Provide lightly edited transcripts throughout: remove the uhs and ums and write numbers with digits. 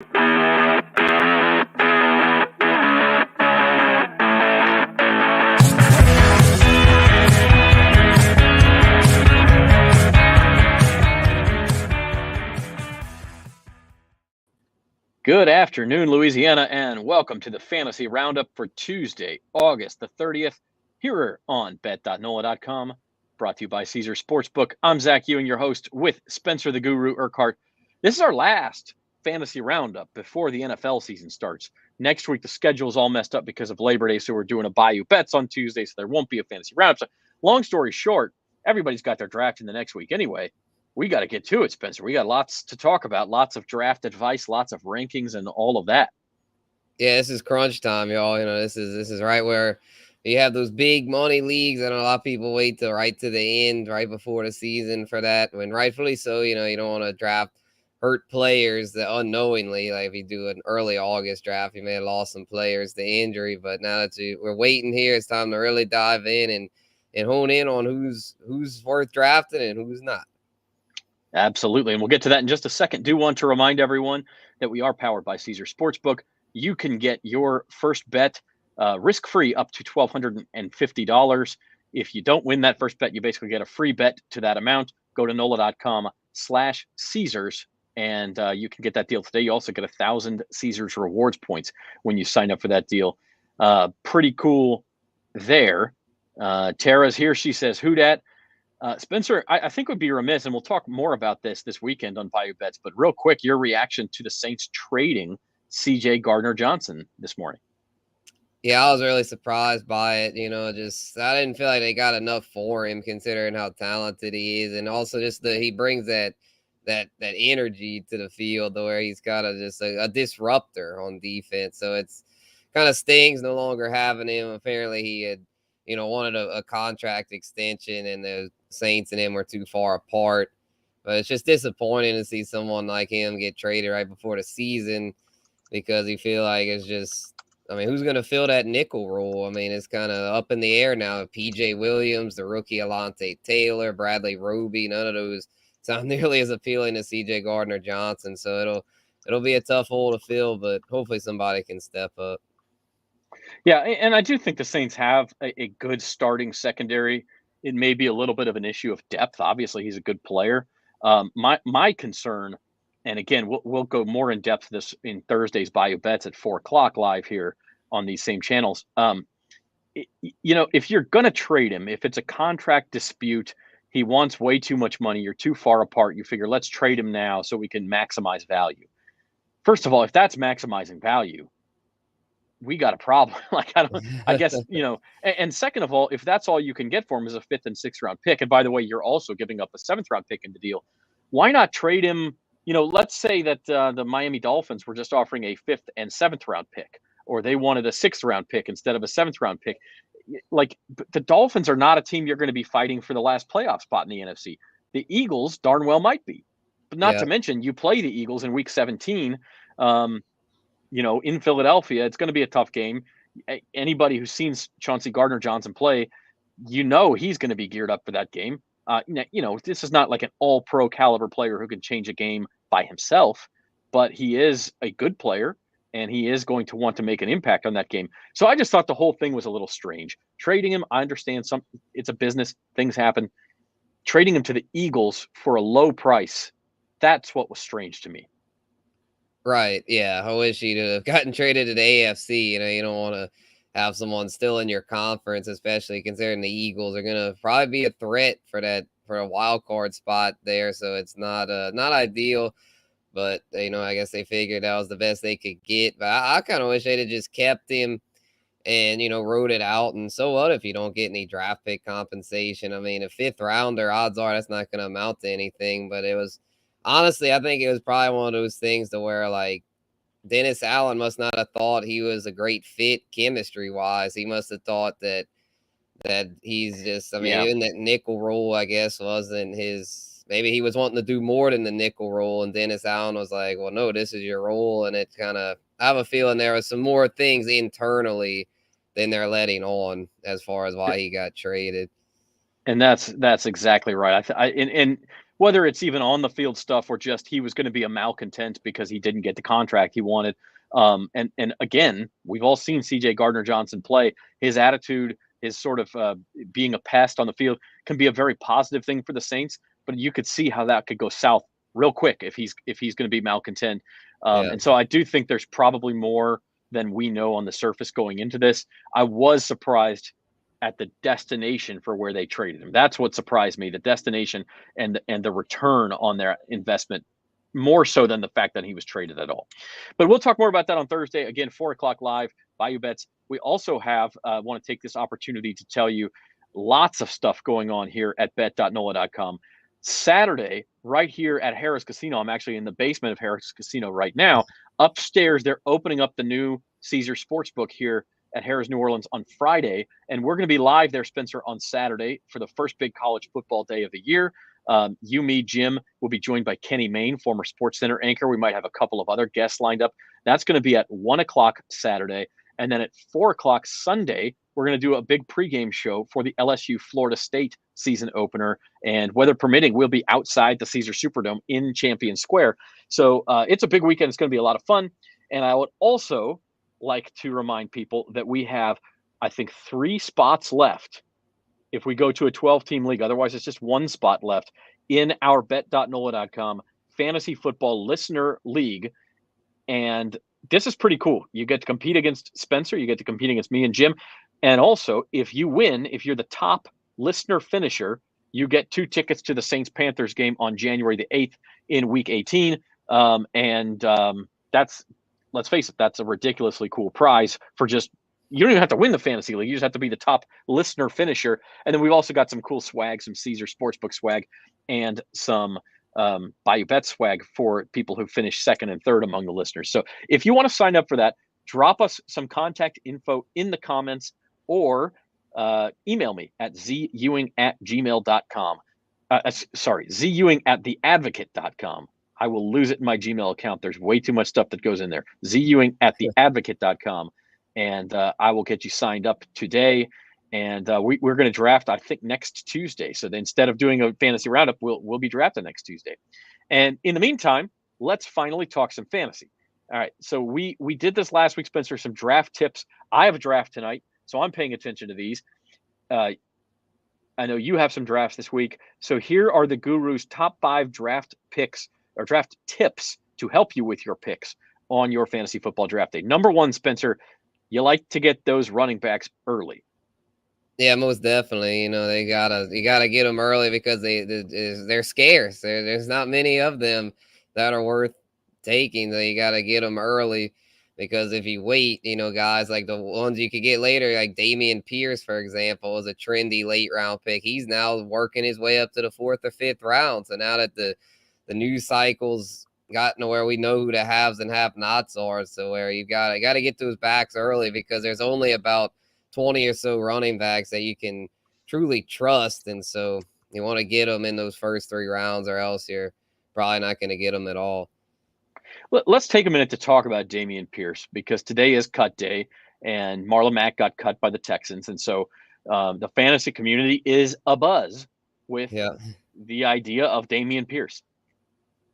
Good afternoon, Louisiana, and welcome to the Fantasy Roundup for Tuesday, August the 30th, here on bet.nola.com, brought to you by Caesars Sportsbook. I'm Zach Ewing, your host, with Spencer the Guru Urquhart. This is our last Fantasy Roundup before the NFL season starts. Next week, the schedule is all messed up because of Labor Day, so we're doing a Bayou Bets on Tuesday, so there won't be a Fantasy Roundup. So, long story short, everybody's got their draft in the next week anyway. We got to get to it, Spencer. We got lots to talk about, lots of draft advice, lots of rankings, and all of that. Yeah, this is crunch time, y'all. This is right where you have those big money leagues, and a lot of people wait till right to the end, right before the season for that. When rightfully so, you don't want to draft hurt players that unknowingly, like if you do an early August draft, you may have lost some players to injury. But now that we're waiting here, it's time to really dive in and hone in on who's worth drafting and who's not. Absolutely. And we'll get to that in just a second. Do want to remind everyone that we are powered by Caesars Sportsbook. You can get your first bet risk-free up to $1,250. If you don't win that first bet, you basically get a free bet to that amount. Go to NOLA.com/Caesars, and you can get that deal today. You also get 1,000 Caesars rewards points when you sign up for that deal. Pretty cool there. Tara's here. She says, who dat? Spencer, I think would be remiss, and we'll talk more about this weekend on Bayou Bets, but real quick, your reaction to the Saints trading C.J. Gardner-Johnson this morning. Yeah, I was really surprised by it. I didn't feel like they got enough for him considering how talented he is, and also just he brings that energy to the field where he's got a disruptor on defense. So it's kind of stings no longer having him. Apparently he had wanted a contract extension, and the Saints and him were too far apart. But it's just disappointing to see someone like him get traded right before the season, because you feel like it's just, who's going to fill that nickel role? It's kind of up in the air now. P.J. Williams, the rookie Alante Taylor, Bradley Roby, none of those sound nearly as appealing as C.J. Gardner-Johnson. So it'll be a tough hole to fill, but hopefully somebody can step up. Yeah, and I do think the Saints have a good starting secondary. It may be a little bit of an issue of depth. Obviously, he's a good player. My concern, and again, we'll go more in depth this in Thursday's Bayou Bets at 4:00 live here on these same channels. If you're going to trade him, if it's a contract dispute, he wants way too much money, you're too far apart, you figure let's trade him now so we can maximize value. First of all, if that's maximizing value, we got a problem. I guess, and second of all, if that's all you can get for him is a 5th and 6th round pick, and by the way, you're also giving up a 7th round pick in the deal, why not trade him? Let's say that the Miami Dolphins were just offering a 5th and 7th round pick, or they wanted a 6th round pick instead of a 7th round pick. Like, the Dolphins are not a team you're going to be fighting for the last playoff spot in the NFC. The Eagles darn well might be, but not to mention you play the Eagles in week 17. In Philadelphia, it's going to be a tough game. Anybody who's seen Chauncey Gardner-Johnson play, he's going to be geared up for that game. This is not like an all-pro caliber player who can change a game by himself, but he is a good player, and he is going to want to make an impact on that game. So I just thought the whole thing was a little strange. Trading him, I understand it's a business, things happen. Trading him to the Eagles for a low price, that's what was strange to me. Right. Yeah. I wish he'd have gotten traded to the AFC. You don't want to have someone still in your conference, especially considering the Eagles are going to probably be a threat for a wild card spot there. So it's not ideal, but I guess they figured that was the best they could get. But I kind of wish they'd have just kept him and, rode it out. And so what if you don't get any draft pick compensation? A 5th rounder, odds are that's not going to amount to anything, but it was, honestly, I think it was probably one of those things to where, like, Dennis Allen must not have thought he was a great fit chemistry-wise. He must have thought that he's just, even that nickel role, I guess, wasn't his. Maybe he was wanting to do more than the nickel role, and Dennis Allen was like, well, no, this is your role. And it kind of, I have a feeling there was some more things internally than they're letting on as far as why he got traded. And that's exactly right. And whether it's even on the field stuff or just he was going to be a malcontent because he didn't get the contract he wanted. And again, we've all seen C.J. Gardner-Johnson play. His attitude, his sort of being a pest on the field can be a very positive thing for the Saints, but you could see how that could go south real quick if he's going to be malcontent. And so I do think there's probably more than we know on the surface going into this. I was surprised at the destination for where they traded him. That's what surprised me, the destination and the return on their investment, more so than the fact that he was traded at all. But we'll talk more about that on Thursday. Again, 4:00 live, Bayou Bets. We also want to take this opportunity to tell you lots of stuff going on here at bet.nola.com. Saturday, right here at Harrah's Casino. I'm actually in the basement of Harrah's Casino right now. Upstairs, they're opening up the new Caesar Sportsbook here at Harrah's New Orleans on Friday, and we're going to be live there, Spencer, on Saturday for the first big college football day of the year. You, me, Jim will be joined by Kenny Mayne, former SportsCenter anchor. We might have a couple of other guests lined up. That's going to be at 1:00 Saturday. And then at 4:00 Sunday, we're going to do a big pregame show for the LSU Florida State season opener. And weather permitting, we'll be outside the Caesar Superdome in Champion Square. So it's a big weekend. It's going to be a lot of fun. And I would also like to remind people that we have, I think, 3 spots left if we go to a 12-team league. Otherwise, it's just 1 spot left in our bet.nola.com fantasy football listener league. And this is pretty cool. You get to compete against Spencer. You get to compete against me and Jim. And also, if you win, if you're the top listener finisher, you get 2 tickets to the Saints-Panthers game on January the 8th in Week 18. That's, let's face it, that's a ridiculously cool prize for just, you don't even have to win the fantasy league. You just have to be the top listener finisher. And then we've also got some cool swag, some Caesar Sportsbook swag, and some Bayou Bet swag for people who finish second and third among the listeners. So if you want to sign up for that, drop us some contact info in the comments or email me at zewing@gmail.com. zewing@theadvocate.com. I will lose it in my Gmail account. There's way too much stuff that goes in there. zewing@theadvocate.com. And I will get you signed up today. And we're going to draft, I think, next Tuesday. So instead of doing a fantasy roundup, we'll be drafting next Tuesday. And in the meantime, let's finally talk some fantasy. All right. So we did this last week, Spencer, some draft tips. I have a draft tonight, so I'm paying attention to these. I know you have some drafts this week. So here are the Guru's top 5 draft picks or draft tips to help you with your picks on your fantasy football draft day. Number 1, Spencer, you like to get those running backs early. Yeah, most definitely. You gotta get them early because they're scarce. There's not many of them that are worth taking. So you gotta get them early because if you wait, guys like the ones you could get later, like Damien Pierce, for example, is a trendy late round pick. He's now working his way up to the 4th or 5th round. So now that the news cycle's gotten to where we know who the haves and have-nots are, so where you gotta get those backs early because there's only about 20 or so running backs that you can truly trust. And so you want to get them in those first 3 rounds or else you're probably not going to get them at all. Let's take a minute to talk about Damien Pierce because today is cut day and Marlon Mack got cut by the Texans. And so the fantasy community is abuzz with the idea of Damien Pierce.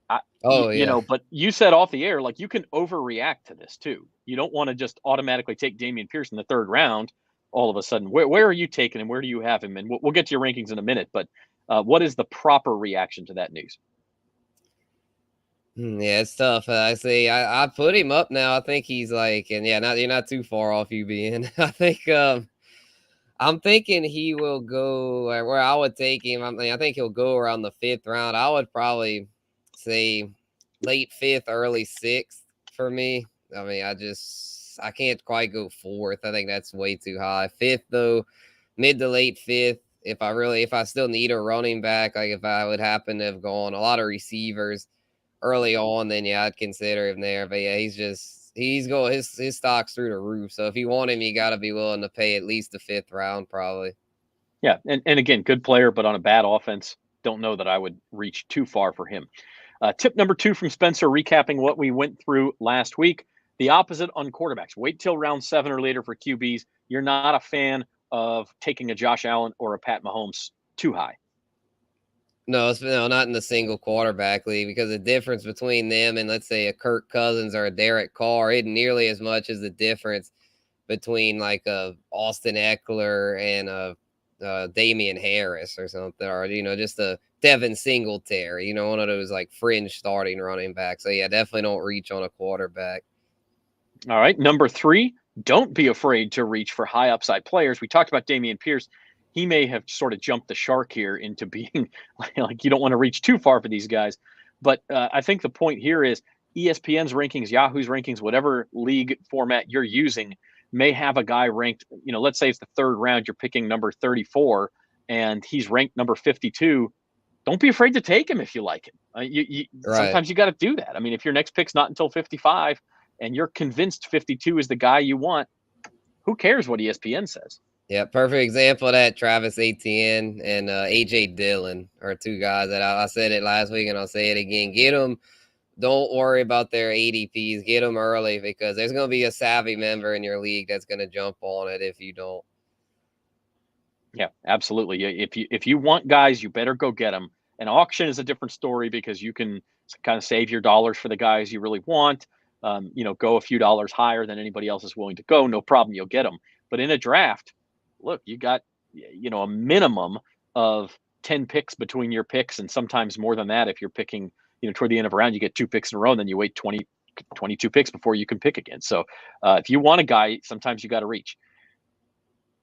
But you said off the air, like, you can overreact to this too. You don't want to just automatically take Damien Pierce in the 3rd round all of a sudden. Where are you taking him? Where do you have him? And we'll get to your rankings in a minute, but what is the proper reaction to that news? Yeah, it's tough. I say I put him up now. I think he's like, and you're not too far off you being. I think I'm thinking he will go where I would take him. I think he'll go around the 5th round. I would probably say late 5th, early 6th for me. I can't quite go 4th. I think that's way too high. 5th though, mid to late 5th. If I still need a running back, like if I would happen to have gone a lot of receivers early on, then I'd consider him there. But yeah, his stock's through the roof. So if you want him, you got to be willing to pay at least the 5th round, probably. Yeah, and again, good player, but on a bad offense. Don't know that I would reach too far for him. Tip number 2 from Spencer, recapping what we went through last week. The opposite on quarterbacks. Wait till round 7 or later for QBs. You're not a fan of taking a Josh Allen or a Pat Mahomes too high. No, not in the single quarterback league, because the difference between them and, let's say, a Kirk Cousins or a Derek Carr isn't nearly as much as the difference between like a Austin Eckler and a Damien Harris or something, or just a Devin Singletary, one of those like fringe starting running backs. So yeah, definitely don't reach on a quarterback. All right, number 3, don't be afraid to reach for high upside players. We talked about Damien Pierce. He may have sort of jumped the shark here into being like you don't want to reach too far for these guys. But I think the point here is ESPN's rankings, Yahoo's rankings, whatever league format you're using may have a guy ranked, let's say it's the 3rd round, you're picking number 34 and he's ranked number 52. Don't be afraid to take him if you like him. Right. Sometimes you got to do that. I mean, if your next pick's not until 55 and you're convinced 52 is the guy you want, who cares what ESPN says? Yeah, perfect example of that. Travis Etienne and AJ Dillon are 2 guys that I said it last week and I'll say it again. Get them. Don't worry about their ADPs. Get them early, because there's going to be a savvy member in your league that's going to jump on it if you don't. Yeah, absolutely. If you want guys, you better go get them. An auction is a different story because you can kind of save your dollars for the guys you really want. Go a few dollars higher than anybody else is willing to go. No problem, you'll get them. But in a draft, look, you got a minimum of 10 picks between your picks, and sometimes more than that if you're picking. Toward the end of a round, you get 2 picks in a row, and then you wait 22 picks before you can pick again. So if you want a guy, sometimes you got to reach.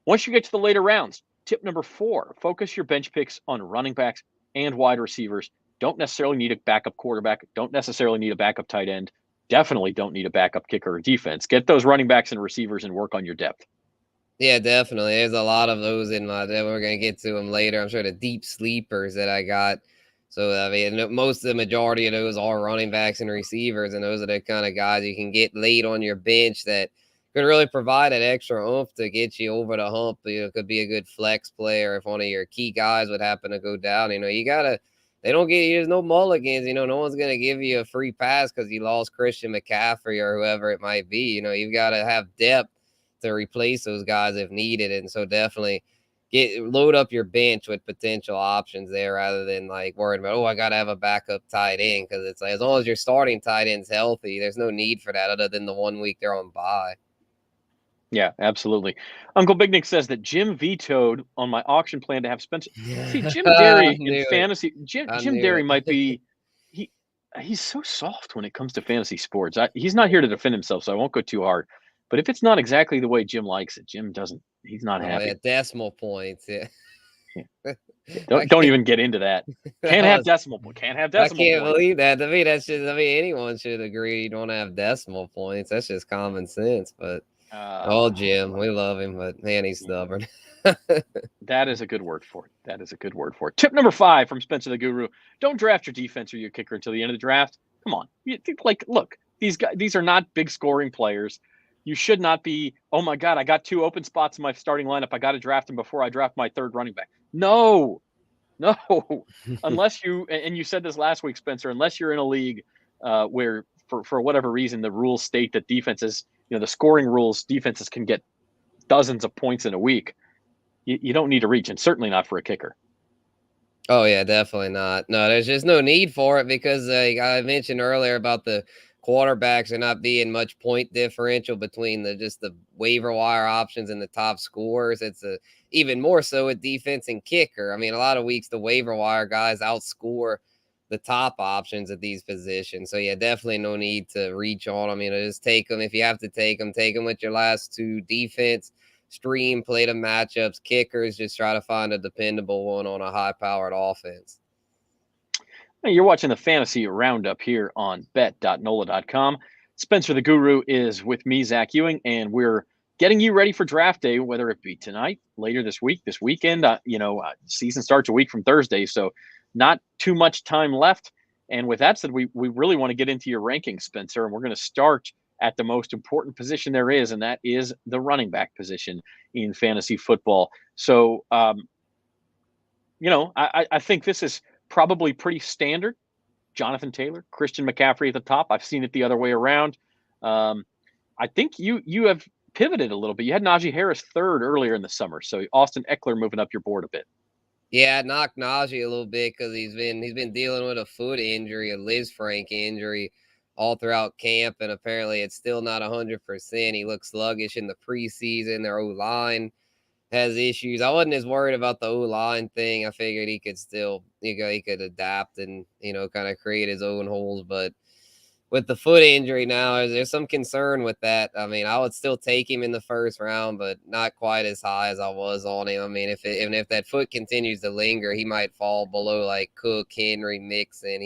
Once you get to the later rounds, tip number 4, focus your bench picks on running backs and wide receivers. Don't necessarily need a backup quarterback. Don't necessarily need a backup tight end. Definitely don't need a backup kicker or defense. Get those running backs and receivers and work on your depth. Yeah, definitely. There's a lot of those in my. We're going to get to them later. I'm sure the deep sleepers that I got. So, I mean, most of the majority of those are running backs and receivers, and those are the kind of guys you can get late on your bench that could really provide that extra oomph to get you over the hump. Could be a good flex player if one of your key guys would happen to go down. You got to, they don't get, there's no mulligans. No one's going to give you a free pass because you lost Christian McCaffrey or whoever it might be. You've got to have depth to replace those guys if needed. And so definitely load up your bench with potential options there, rather than like worrying about, I got to have a backup tight end, because it's like, as long as your starting tight end's healthy, there's no need for that other than the 1 week they're on bye. Yeah, absolutely. Uncle Big Nick says that Jim vetoed on my auction plan to have Spencer. See, Jim Derry in fantasy, Jim Derry might be, he's so soft when it comes to fantasy sports. He's not here to defend himself, so I won't go too hard. But if it's not exactly the way Jim likes it, he's not happy. Yeah, decimal points. Yeah. Don't even get into that. Can't have decimal points. I can't believe that. To me, that's just, anyone should agree you don't have decimal points. That's just common sense. But Jim, we love him, but man, he's stubborn. That is a good word for it. Tip number 5 from Spencer the Guru: don't draft your defense or your kicker until the end of the draft. Come on. Look, these are not big scoring players. You should not be, oh my God, I got 2 open spots in my starting lineup. I got to draft them before I draft my 3rd running back. No. Unless you said this last week, Spencer, unless you're in a league where for whatever reason, the rules state that defenses, the scoring rules, defenses can get dozens of points in a week. You don't need to reach, and certainly not for a kicker. Oh, yeah, definitely not. No, there's just no need for it, because I mentioned earlier about the quarterbacks are not being much point differential between the waiver wire options and the top scorers. It's even more so with defense and kicker. I mean, a lot of weeks the waiver wire guys outscore the top options at these positions. So yeah, definitely no need to reach on them. Just take them. If you have to take them with your last 2. Defense, stream, play the matchups. Kickers, just try to find a dependable one on a high-powered offense. You're watching the Fantasy Roundup here on bet.nola.com. Spencer the Guru is with me, Zach Ewing, and we're getting you ready for draft day, whether it be tonight, later this week, this weekend. Season starts a week from Thursday, so not too much time left. And with that said, we really want to get into your rankings, Spencer, and we're going to start at the most important position there is, and that is the running back position in fantasy football. So, I think this is probably pretty standard. Jonathan Taylor, Christian McCaffrey at the top. I've seen it the other way around. I think you have pivoted a little bit. You had Najee Harris 3rd earlier in the summer, so Austin Eckler moving up your board a bit. Yeah, it knocked Najee a little bit because he's been dealing with a foot injury, a Liz Frank injury, all throughout camp, and apparently it's still not 100%. He looks sluggish in the preseason. Their O line has issues. I wasn't as worried about the O line thing. I figured he could still, he could adapt and kind of create his own holes, but with the foot injury now, there's some concern with that. I mean, I would still take him in the first round, but not quite as high as I was on him. I mean, even if that foot continues to linger, he might fall below like Cook, Henry, Mixon.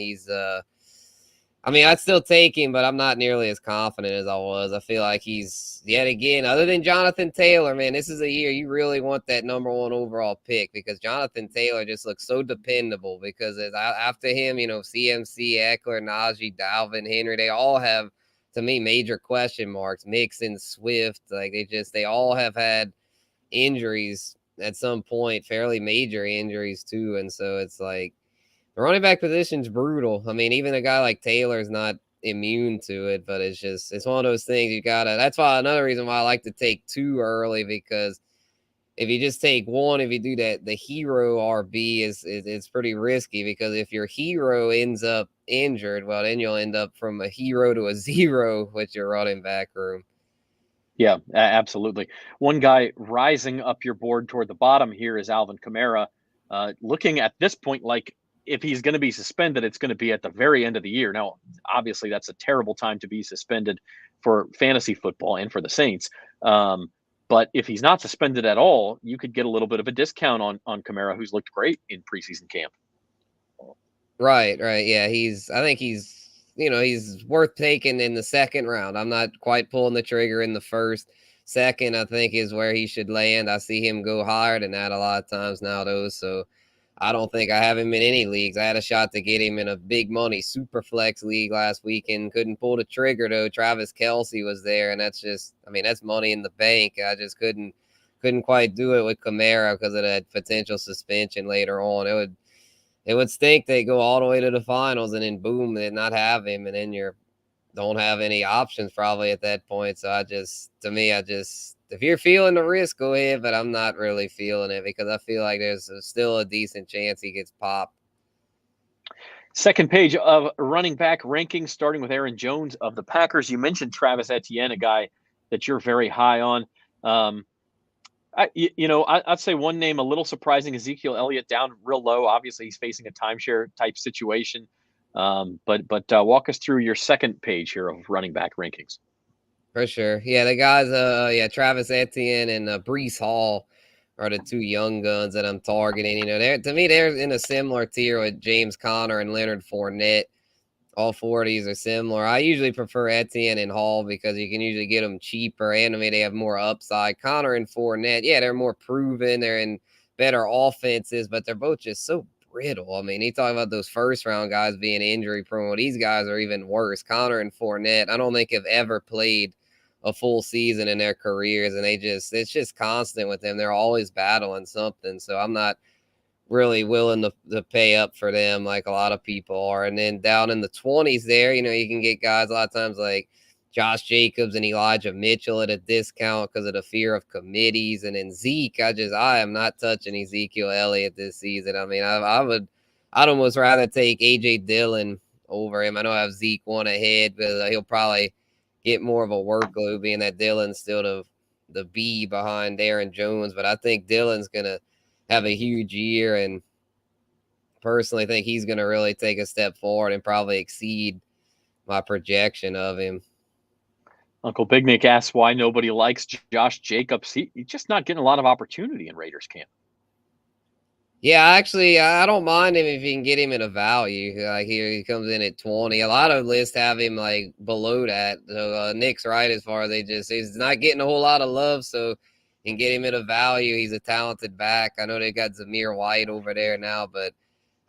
I mean, I'd still take him, but I'm not nearly as confident as I was. I feel like he's, yet again, other than Jonathan Taylor, man, this is a year you really want that number 1 overall pick because Jonathan Taylor just looks so dependable because after him, CMC, Eckler, Najee, Dalvin, Henry, they all have, to me, major question marks. Mixon, Swift, like they all have had injuries at some point, fairly major injuries too. And so it's like, the running back position's brutal. I mean, even a guy like Taylor's not immune to it, but it's one of those things you gotta. That's why another reason why I like to take 2 early because if you just take 1, if you do that, the hero RB it's pretty risky because if your hero ends up injured, well, then you'll end up from a hero to a 0 with your running back room. Yeah, absolutely. One guy rising up your board toward the bottom here is Alvin Kamara. Looking at this point like if he's going to be suspended, it's going to be at the very end of the year. Now, obviously, that's a terrible time to be suspended for fantasy football and for the Saints. But if he's not suspended at all, you could get a little bit of a discount on Kamara, who's looked great in preseason camp. Right. Yeah, I think he's worth taking in the second round. I'm not quite pulling the trigger in the first. Second, I think, is where he should land. I see him go higher than that a lot of times now, though. So I don't think I have him in any leagues. I had a shot to get him in a big money super flex league last weekend. Couldn't pull the trigger, though. Travis Kelce was there, and that's money in the bank. I just couldn't quite do it with Kamara because of that potential suspension later on. It would stink they go all the way to the finals and then boom, they not have him, and then you don't have any options probably at that point. So if you're feeling the risk, go ahead, but I'm not really feeling it because I feel like there's still a decent chance he gets popped. Second page of running back rankings, starting with Aaron Jones of the Packers. You mentioned Travis Etienne, a guy that you're very high on. I'd say one name a little surprising, Ezekiel Elliott down real low. Obviously, he's facing a timeshare type situation. But walk us through your second page here of running back rankings. For sure. Yeah, the guys, Travis Etienne and Breece Hall are the 2 young guns that I'm targeting. They're in a similar tier with James Conner and Leonard Fournette. All 4 of these are similar. I usually prefer Etienne and Hall because you can usually get them cheaper and they have more upside. Connor and Fournette, yeah, they're more proven. They're in better offenses, but they're both just so brittle. I mean, he talking about those first round guys being injury prone. These guys are even worse. Connor and Fournette, I don't think have ever played a full season in their careers, and it's just constant with them. They're always battling something. So I'm not really willing to pay up for them like a lot of people are. And then down in the 20s there, you can get guys a lot of times like Josh Jacobs and Elijah Mitchell at a discount because of the fear of committees. And then Zeke, I am not touching Ezekiel Elliott this season. I mean, I'd almost rather take AJ Dillon over him. I know I have Zeke 1 ahead, but he'll probably get more of a workload being that Dillon's still the B behind Aaron Jones. But I think Dillon's going to have a huge year, and personally think he's going to really take a step forward and probably exceed my projection of him. Uncle Big Nick asks why nobody likes Josh Jacobs. He's just not getting a lot of opportunity in Raiders camp. Yeah, actually, I don't mind him if you can get him at a value. Like here, he comes in at 20. A lot of lists have him like below that. So Nick's right as far as he's not getting a whole lot of love. So you can get him at a value. He's a talented back. I know they got Zamir White over there now, but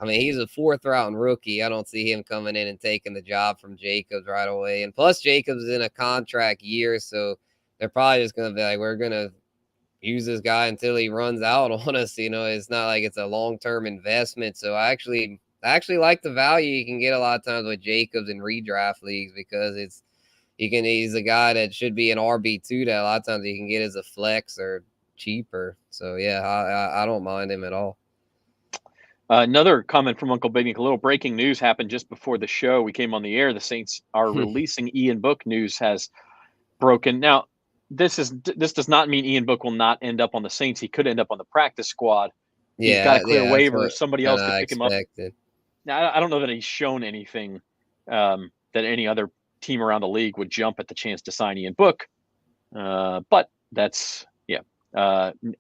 I mean, he's a 4th round rookie. I don't see him coming in and taking the job from Jacobs right away. And plus, Jacobs is in a contract year, so they're probably just going to be like, we're going to use this guy until he runs out on us. It's not like it's a long-term investment. So I actually like the value you can get a lot of times with Jacobs in redraft leagues because he's a guy that should be an RB2 that a lot of times you can get as a flex or cheaper. So yeah, I don't mind him at all. Another comment from Uncle Big Nick. A little breaking news happened just before the show. We came on the air. The Saints are releasing Ian Book. News has broken. Now, this does not mean Ian Book will not end up on the Saints. He could end up on the practice squad. He's got to clear That's waivers. what Somebody kind else of could I pick him up. expected. Now, I don't know that he's shown anything that any other team around the league would jump at the chance to sign Ian Book. But that's,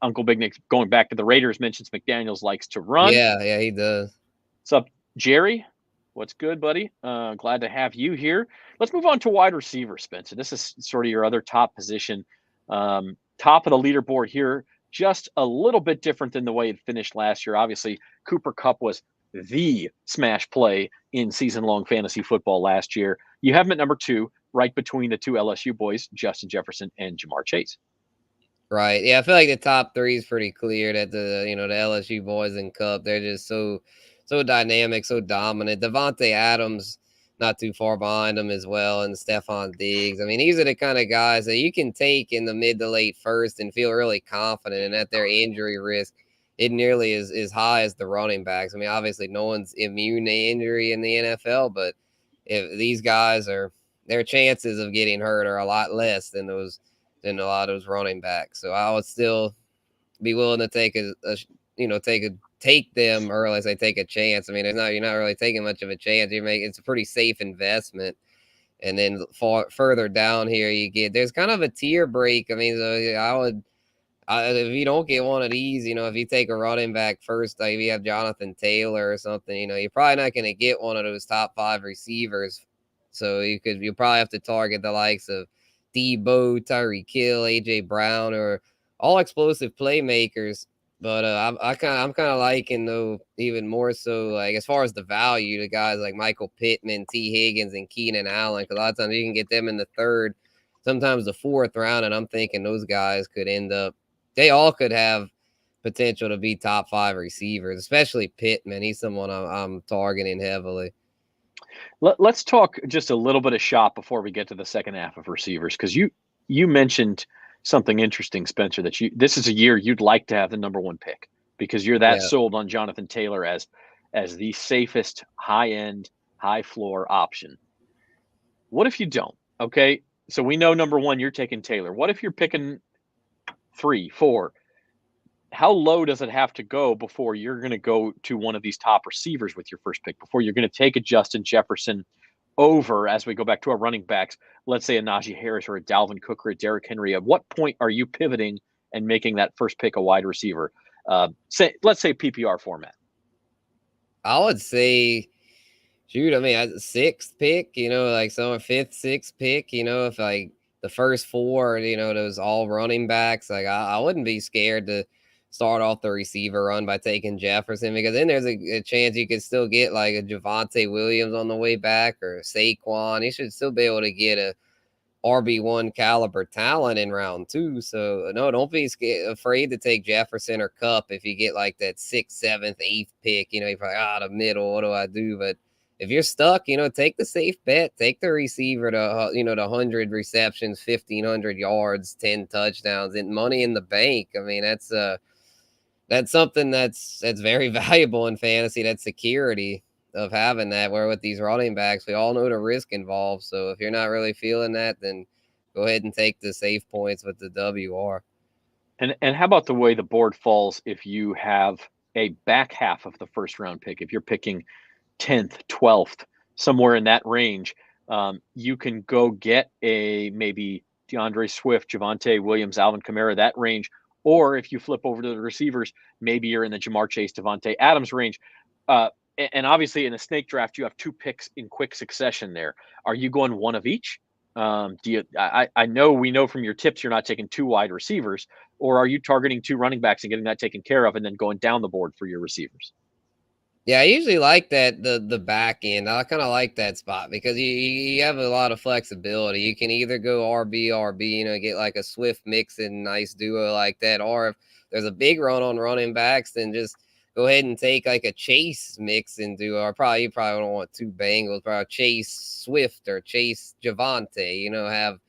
Uncle Big Nick, going back to the Raiders, mentions McDaniels likes to run. Yeah, he does. What's up, Jerry? What's good, buddy? Glad to have you here. Let's move on to wide receiver, Spencer. This is sort of your other top position. Top of the leaderboard here, just a little bit different than the way it finished last year. Obviously, Cooper Kupp was the smash play in season-long fantasy football last year. You have him at number 2, right between the two LSU boys, Justin Jefferson and Jamar Chase. Right. Yeah, I feel like the top 3 is pretty clear that the LSU boys and Kupp, they're just so dynamic, so dominant. Devontae Adams not too far behind them as well, and Stephon Diggs. I mean, these are the kind of guys that you can take in the mid to late first and feel really confident in that their injury risk isn't nearly as high as the running backs. I mean, obviously no one's immune to injury in the NFL, but if these guys their chances of getting hurt are a lot less than a lot of those running backs. So I would still be willing to take take them, or as I take a chance. I mean, you're not really taking much of a chance. It's a pretty safe investment. And then further down here, there's kind of a tier break. I mean, if you don't get one of these, if you take a running back first, like if you have Jonathan Taylor or something, you're probably not going to get one of those top 5 receivers. So you'll probably have to target the likes of Debo, Tyreek Hill, AJ Brown, or all explosive playmakers. But I'm kind of liking, though, even more so, like as far as the value, to guys like Michael Pittman, T. Higgins, and Keenan Allen, because a lot of times you can get them in the 3rd, sometimes the 4th round, and I'm thinking those guys could end up. They all could have potential to be top 5 receivers, especially Pittman. He's someone I'm targeting heavily. Let's talk just a little bit of shop before we get to the second half of receivers, because you mentioned something interesting, Spencer, that this is a year you'd like to have the number 1 pick because you're that sold on Jonathan Taylor as the safest high-end, high-floor option. What if you don't? Okay, so we know number 1 you're taking Taylor. What if you're picking 3, 4? How low does it have to go before you're going to go to one of these top receivers with your first pick, before you're going to take a Justin Jefferson over, as we go back to our running backs, let's say a Najee Harris or a Dalvin Cook or a Derrick Henry? At what point are you pivoting and making that first pick a wide receiver? Let's say PPR format. I would say, shoot, I mean, 6th pick, like some 5th, 6th pick, if like the first 4, those all running backs, like I wouldn't be scared to start off the receiver run by taking Jefferson, because then there's a chance you could still get like a Javonte Williams on the way back, or Saquon. You should still be able to get a RB1 caliber talent in round 2. So no, don't be afraid to take Jefferson or Kupp if you get like that 6th, 7th, 8th pick. You're probably the middle. What do I do? But if you're stuck, take the safe bet. Take the receiver to the 100 receptions, 1,500 yards, 10 touchdowns, and money in the bank. I mean, that's something that's very valuable in fantasy. That security of having that, where with these running backs, we all know the risk involved. So if you're not really feeling that, then go ahead and take the safe points with the WR. And how about the way the board falls if you have a back half of the first round pick? If you're picking 10th, 12th, somewhere in that range, you can go get a maybe DeAndre Swift, Javonte Williams, Alvin Kamara, that range. Or if you flip over to the receivers, maybe you're in the Jamar Chase, Devontae Adams range. And obviously in a snake draft, you have 2 picks in quick succession there. Are you going one of each? I know we know from your tips you're not taking 2 wide receivers, or are you targeting 2 running backs and getting that taken care of and then going down the board for your receivers? Yeah, I usually like that, the back end. I kind of like that spot because you have a lot of flexibility. You can either go RB, get like a Swift mix and nice duo like that, or if there's a big run on running backs, then just go ahead and take like a Chase mix and duo. Or you probably don't want 2 Bengals, probably Chase Swift or Chase Javonte. Have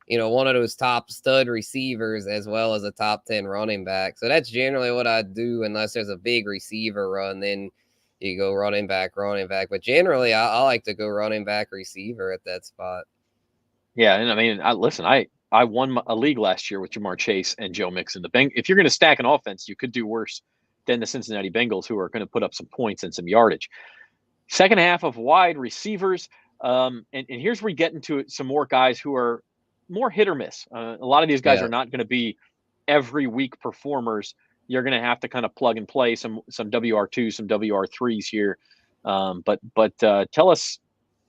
one of those top stud receivers as well as a top 10 running back. So that's generally what I do, unless there's a big receiver run. Then you go running back. But generally, I like to go running back, receiver at that spot. Yeah, and I mean, I won a league last year with Jamar Chase and Joe Mixon. If you're going to stack an offense, you could do worse than the Cincinnati Bengals, who are going to put up some points and some yardage. Second half of wide receivers, and here's where we get into some more guys who are more hit or miss. A lot of these guys are not going to be every week performers. You're going to have to kind of plug and play some WR2s, some WR3s here. But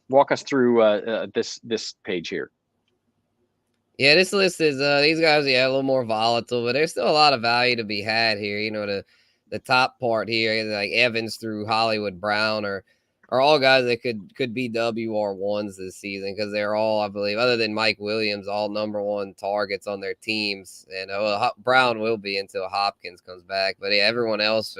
walk us through this page here. Yeah, this list is these guys, a little more volatile, but there's still a lot of value to be had here. You know, the top part here, like Evans through Hollywood Brown, are all guys that could be WR1s this season, because they're all, I believe, other than Mike Williams, all number one targets on their teams. And Brown will be until Hopkins comes back. But yeah, everyone else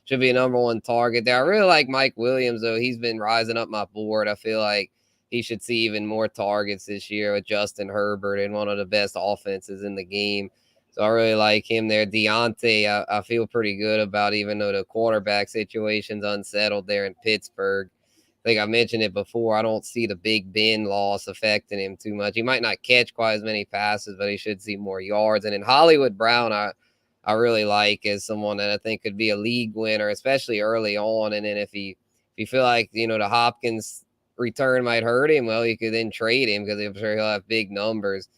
should be a number one target there. I really like Mike Williams, though. He's been rising up my board. I feel like he should see even more targets this year with Justin Herbert and one of the best offenses in the game. So I really like him there. Deontay, I feel pretty good about, even though the quarterback situation's unsettled there in Pittsburgh. I think I mentioned it before. I don't see the Big Ben loss affecting him too much. He might not catch quite as many passes, but he should see more yards. And in Hollywood Brown, I really like as someone that I think could be a league winner, especially early on. And then if you feel like, the Hopkins return might hurt him, well, you could then trade him, because I'm sure he'll have big numbers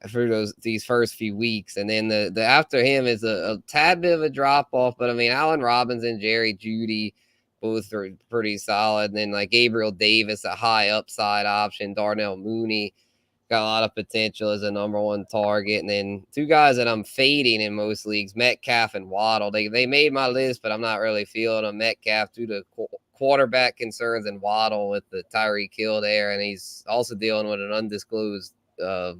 for these first few weeks. And then the after him is a tad bit of a drop off, but I mean, Allen Robinson, Jerry Jeudy, both are pretty solid. And then like Gabriel Davis, a high upside option. Darnell Mooney got a lot of potential as a number one target. And then two guys that I'm fading in most leagues, Metcalf and Waddle. They made my list, but I'm not really feeling them. Metcalf due to quarterback concerns, and Waddle with the Tyreek Hill there. And he's also dealing with an undisclosed, I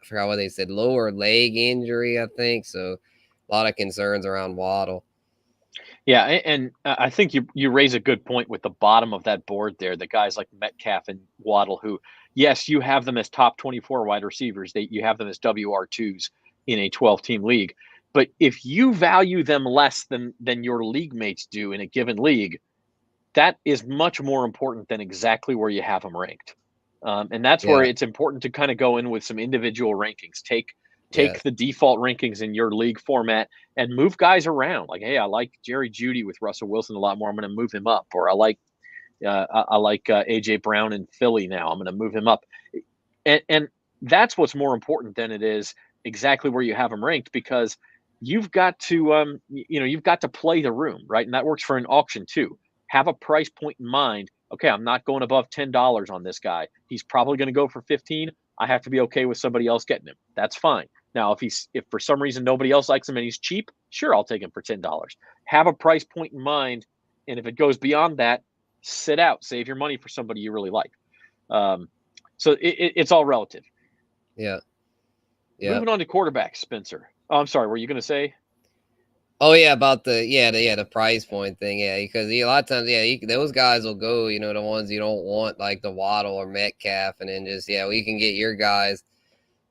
forgot what they said, lower leg injury, I think. So a lot of concerns around Waddle. Yeah, and I think you raise a good point with the bottom of that board there. The guys like Metcalf and Waddle, who, yes, you have them as top 24 wide receivers. You have them as WR2s in a 12-team league. But if you value them less than your league mates do in a given league, that is much more important than exactly where you have them ranked. And that's where it's important to kind of go in with some individual rankings. Take the default rankings in your league format and move guys around. Like, hey, I like Jerry Jeudy with Russell Wilson a lot more. I'm going to move him up. Or I like AJ Brown in Philly now. I'm going to move him up. And that's what's more important than it is exactly where you have them ranked, because you've got to you've got to play the room, right? And that works for an auction too. Have a price point in mind. Okay, I'm not going above $10 on this guy. He's probably going to go for 15. I have to be okay with somebody else getting him. That's fine. Now, if for some reason nobody else likes him and he's cheap, sure, I'll take him for $10. Have a price point in mind, and if it goes beyond that, sit out. Save your money for somebody you really like. So it's all relative. Yeah. Moving on to quarterbacks, Spencer. Oh, I'm sorry. Were you going to say? Oh yeah, about the price point thing, because a lot of times, those guys will go, the ones you don't want, like the Waddle or Metcalf, and then just we can get your guys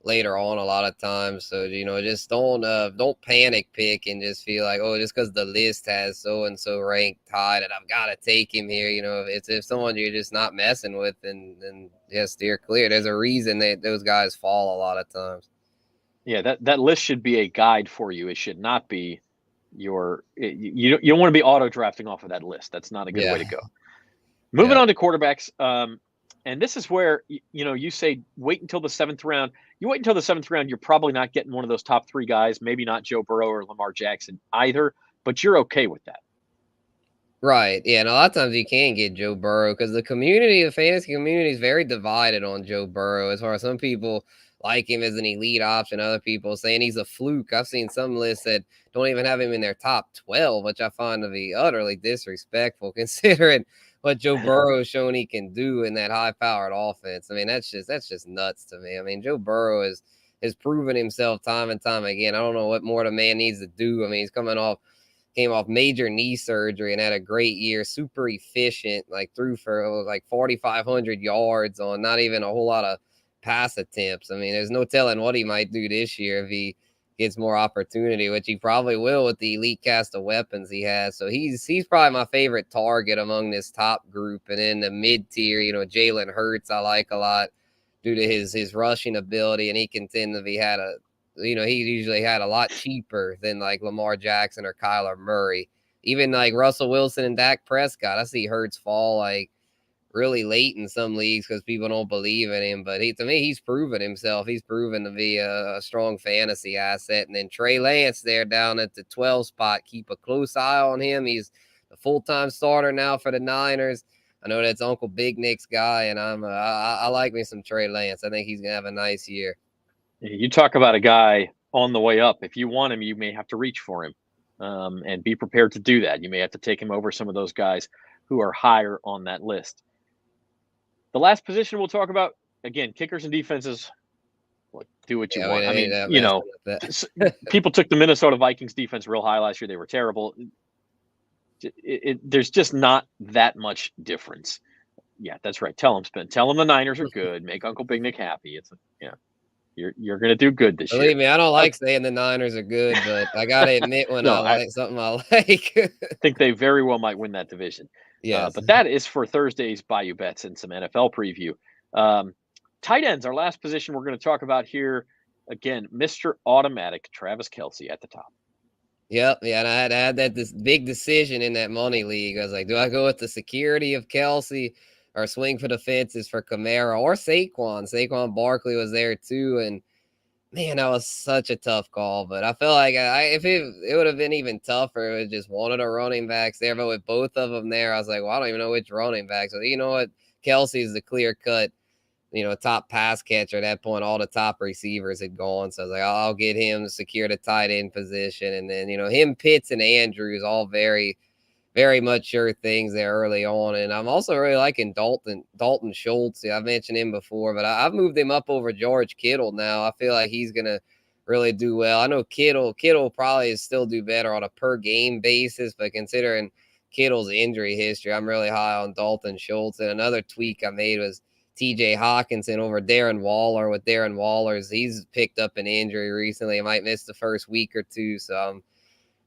later on a lot of times. So just don't panic pick and just feel like, oh, just because the list has so and so ranked high that I've got to take him here. If someone you're just not messing with, then steer clear. There's a reason that those guys fall a lot of times. Yeah, that list should be a guide for you. It should not be you don't want to be auto drafting off of that list. That's not a good way to go. Moving on to quarterbacks, and this is where you say wait until the 7th round. You wait until the 7th round, you're probably not getting one of those top 3 guys. Maybe not Joe Burrow or Lamar Jackson either, but you're okay with that. Right. Yeah, and a lot of times you can get Joe Burrow, because the fantasy community is very divided on Joe Burrow. As far as some people like him as an elite option, other people saying he's a fluke. I've seen some lists that don't even have him in their top 12, which I find to be utterly disrespectful considering what Joe Burrow has shown he can do in that high-powered offense. I mean, that's just nuts to me. I mean, Joe Burrow has proven himself time and time again. I don't know what more the man needs to do. I mean, he's came off major knee surgery and had a great year, super efficient, like threw for like 4,500 yards on not even a whole lot of pass attempts. I mean, there's no telling what he might do this year if gets more opportunity, which he probably will with the elite cast of weapons he has. So he's probably my favorite target among this top group. And in the mid tier, Jalen Hurts I like a lot due to his rushing ability, and he can tend to be he usually had a lot cheaper than like Lamar Jackson or Kyler Murray. Even like Russell Wilson and Dak Prescott, I see Hurts fall like really late in some leagues because people don't believe in him. But to me, he's proven himself. He's proven to be a strong fantasy asset. And then Trey Lance there down at the 12 spot. Keep a close eye on him. He's a full-time starter now for the Niners. I know that's Uncle Big Nick's guy, and I like me some Trey Lance. I think he's gonna have a nice year. You talk about a guy on the way up. If you want him, you may have to reach for him, and be prepared to do that. You may have to take him over some of those guys who are higher on that list. The last position we'll talk about, again, kickers and defenses. Do what you want. I mean, people took the Minnesota Vikings defense real high last year. They were terrible. There's just not that much difference. Yeah, that's right. Tell them the Niners are good. Make Uncle Big Nick happy. You're going to do good this year. Believe me, I don't like saying the Niners are good, but I got to admit when I like something I like. I think they very well might win that division. Yes. But that is for Thursday's Bayou Bets and some NFL preview. Tight ends, our last position we're going to talk about here. Again, Mr. Automatic, Travis Kelce at the top. Yep. Yeah, and I had this big decision in that money league. I was like, do I go with the security of Kelce or swing for the fences for Kamara or Saquon? Saquon Barkley was there too, and man, that was such a tough call. But I felt like if it would have been even tougher, it was just one of the running backs there. But with both of them there, I was like, well, I don't even know which running back. So you know what? Kelce is the clear cut, top pass catcher at that point. All the top receivers had gone. So I was like, I'll get him to secure the tight end position. And then, him, Pitts, and Andrews, all very, very much sure things there early on. And I'm also really liking Dalton Schultz. I've mentioned him before, but I've moved him up over George Kittle now. I feel like he's going to really do well. I know Kittle probably still do better on a per game basis, but considering Kittle's injury history, I'm really high on Dalton Schultz. And another tweak I made was TJ Hawkinson over Darren Waller. With Darren Waller's, he's picked up an injury recently. He might miss the first week or two. So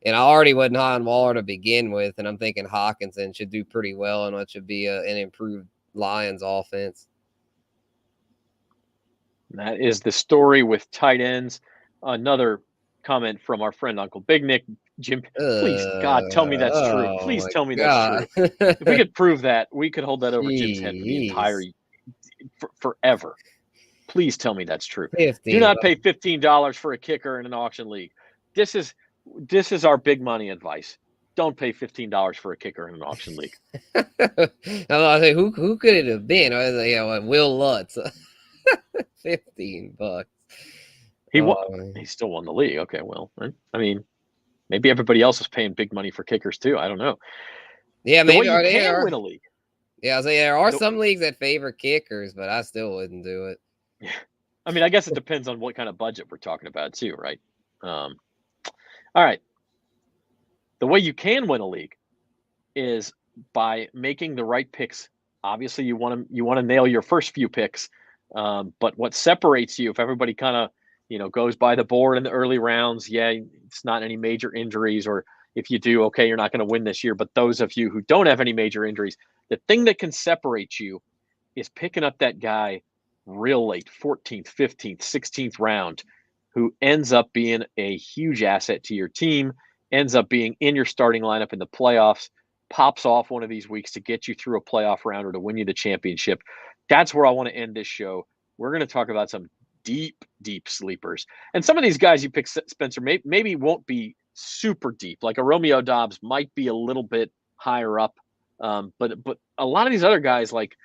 and I already wasn't high on Waller to begin with, and I'm thinking Hawkinson should do pretty well in what should be an improved Lions offense. That is the story with tight ends. Another comment from our friend Uncle Big Nick. Jim, please, God, tell me that's true. Please tell me that's true. If we could prove that, we could hold that over Jim's head for the entire forever. Please tell me that's true. Do not pay $15 for a kicker in an auction league. This is our big money advice. Don't pay $15 for a kicker in an auction league. I was like, who could it have been? I was like, Will Lutz. $15. He won. He still won the league. Okay, well, I mean, maybe everybody else is paying big money for kickers too. I don't know. Yeah, maybe you can win a league. Yeah, I was like, there are some leagues that favor kickers, but I still wouldn't do it. Yeah, I mean, I guess it depends on what kind of budget we're talking about too, right? All right. The way you can win a league is by making the right picks. Obviously, you want to nail your first few picks, but what separates you, if everybody kind of goes by the board in the early rounds, it's not any major injuries, or if you do, okay, you're not going to win this year. But those of you who don't have any major injuries, the thing that can separate you is picking up that guy real late, 14th, 15th, 16th round, who ends up being a huge asset to your team, ends up being in your starting lineup in the playoffs, pops off one of these weeks to get you through a playoff round or to win you the championship. That's where I want to end this show. We're going to talk about some deep sleepers. And some of these guys you pick, Spencer, maybe won't be super deep. Like a Romeo Doubs might be a little bit higher up. But a lot of these other guys, like,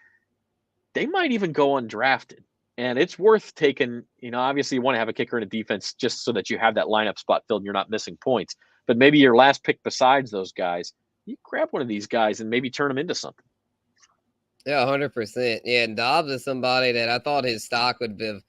they might even go undrafted. And it's worth taking, obviously you want to have a kicker in a defense just so that you have that lineup spot filled and you're not missing points. But maybe your last pick besides those guys, you grab one of these guys and maybe turn them into something. Yeah, 100%. Yeah, and Dobbs is somebody that I thought his stock would have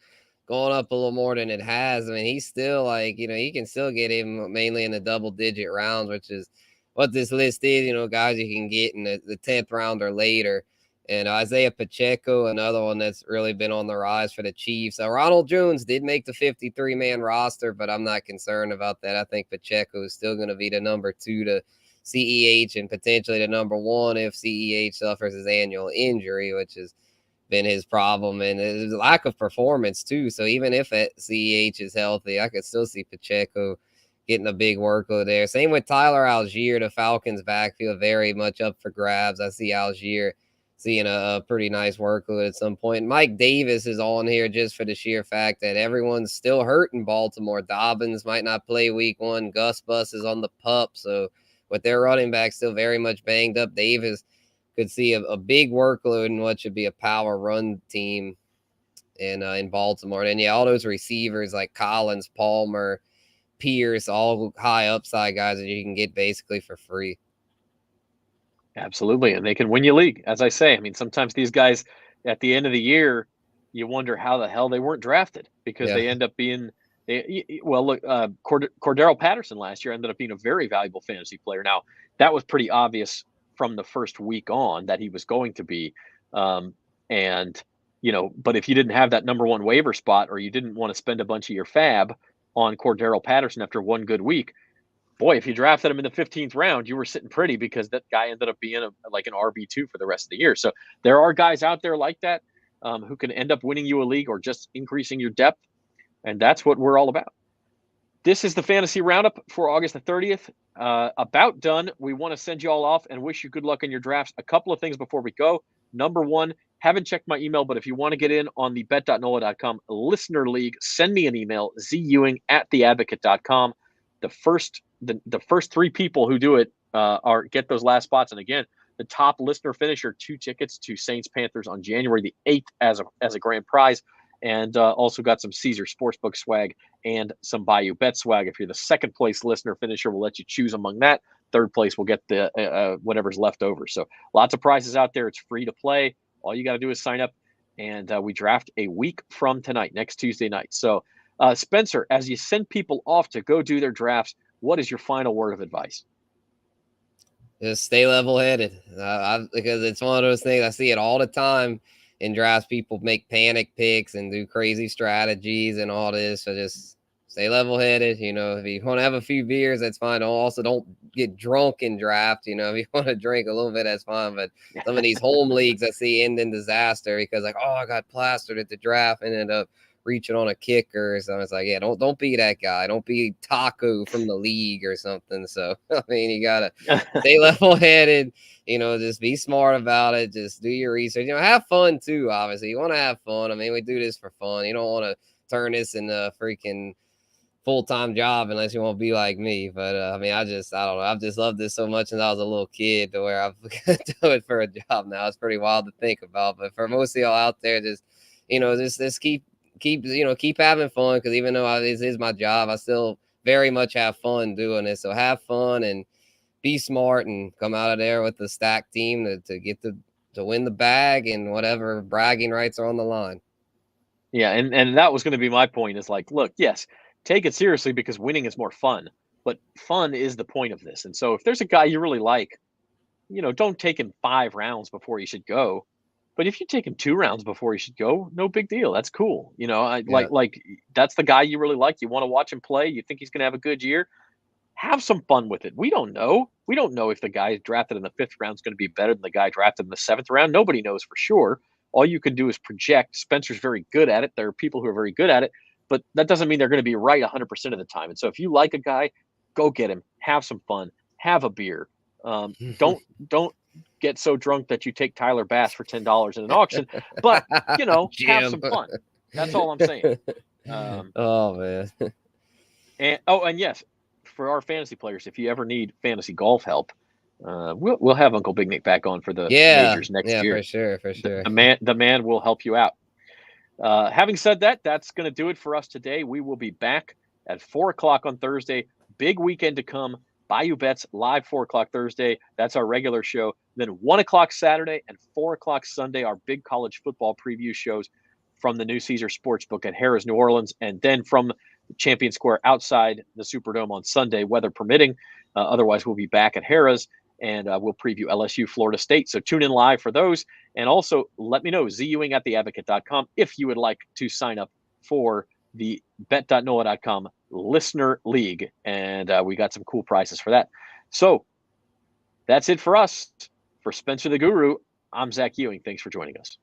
gone up a little more than it has. I mean, he's still like, you can still get him mainly in the double-digit rounds, which is what this list is, guys you can get in the 10th round or later. And Isaiah Pacheco, another one that's really been on the rise for the Chiefs. Ronald Jones did make the 53-man roster, but I'm not concerned about that. I think Pacheco is still going to be the number 2 to CEH and potentially the number 1 if CEH suffers his annual injury, which has been his problem. And there's a lack of performance, too. So even if CEH is healthy, I could still see Pacheco getting a big workload there. Same with Tyler Algier. The Falcons' backfield very much up for grabs. I see Algier seeing a pretty nice workload at some point. Mike Davis is on here just for the sheer fact that everyone's still hurt in Baltimore. Dobbins might not play week 1. Gus Bus is on the pup. So with their running back still very much banged up, Davis could see a big workload in what should be a power run team in Baltimore. And yeah, all those receivers like Collins, Palmer, Pierce, all high upside guys that you can get basically for free. Absolutely, and they can win you league. As I say, I mean, sometimes these guys at the end of the year, you wonder how the hell they weren't drafted because they end up being. Look, Cordero Patterson last year ended up being a very valuable fantasy player. Now, that was pretty obvious from the first week on that he was going to be. But if you didn't have that number 1 waiver spot or you didn't want to spend a bunch of your fab on Cordero Patterson after one good week, boy, if you drafted him in the 15th round, you were sitting pretty because that guy ended up being like an RB2 for the rest of the year. So there are guys out there like that who can end up winning you a league or just increasing your depth. And that's what we're all about. This is the Fantasy Roundup for August the 30th. About done. We want to send you all off and wish you good luck in your drafts. A couple of things before we go. Number 1, haven't checked my email, but if you want to get in on the bet.nola.com listener league, send me an email, zwing@theadvocate.com. The first 3 people who do it get those last spots. And again, the top listener finisher 2 tickets to Saints Panthers on January the 8th as a grand prize, and also got some Caesar Sportsbook swag and some Bayou Bet swag. If you're the second place listener finisher, we'll let you choose among that. Third place will get the whatever's left over. So lots of prizes out there. It's free to play. All you got to do is sign up, and we draft a week from tonight, next Tuesday night. So Spencer, as you send people off to go do their drafts, what is your final word of advice? Just stay level-headed because it's one of those things. I see it all the time in drafts. People make panic picks and do crazy strategies and all this. So just stay level-headed. If you want to have a few beers, that's fine. Also, don't get drunk in draft. If you want to drink a little bit, that's fine. But some of these home leagues I see end in disaster because I got plastered at the draft and ended up reaching on a kicker. So it's like, yeah, don't be that guy. Don't be Taco from the league or something. So I mean, you gotta stay level-headed. Just be smart about it. Just do your research. Have fun too. Obviously, you want to have fun. I mean, we do this for fun. You don't want to turn this into a freaking full-time job unless you want to be like me. But I don't know. I've just loved this so much since I was a little kid to where I've do it for a job now. It's pretty wild to think about. But for most of y'all out there, just keep having fun, because even though this is my job, I still very much have fun doing it. So have fun and be smart and come out of there with the stacked team to get to win the bag and whatever bragging rights are on the line. Yeah, and that was going to be my point, is like, look, yes, take it seriously because winning is more fun, but fun is the point of this. And so if there's a guy you really like, don't take him 5 rounds before you should go. But if you take him 2 rounds before you should go, no big deal. That's cool. Like that's the guy you really like. You want to watch him play. You think he's going to have a good year. Have some fun with it. We don't know. We don't know if the guy drafted in the 5th round is going to be better than the guy drafted in the 7th round. Nobody knows for sure. All you can do is project. Spencer's very good at it. There are people who are very good at it, but that doesn't mean they're going to be right 100% of the time. And so if you like a guy, go get him. Have some fun. Have a beer. Don't get so drunk that you take Tyler Bass for $10 in an auction, but have some fun. That's all I'm saying. Oh man. And yes, for our fantasy players, if you ever need fantasy golf help, we'll have Uncle Big Nick back on for the majors next year. For sure. The man will help you out. Having said that, that's going to do it for us today. We will be back at 4:00 on Thursday. Big weekend to come. Bayou Bets live 4:00 Thursday. That's our regular show. Then 1:00 Saturday and 4:00 Sunday, our big college football preview shows from the new Caesar Sportsbook at Harrah's, New Orleans, and then from Champion Square outside the Superdome on Sunday, weather permitting. Otherwise, we'll be back at Harrah's and we'll preview LSU, Florida State. So tune in live for those. And also let me know, zewing@theadvocate.com, if you would like to sign up for the bet.noah.com listener league. And we got some cool prizes for that. So that's it for us. For Spencer the Guru, I'm Zach Ewing. Thanks for joining us.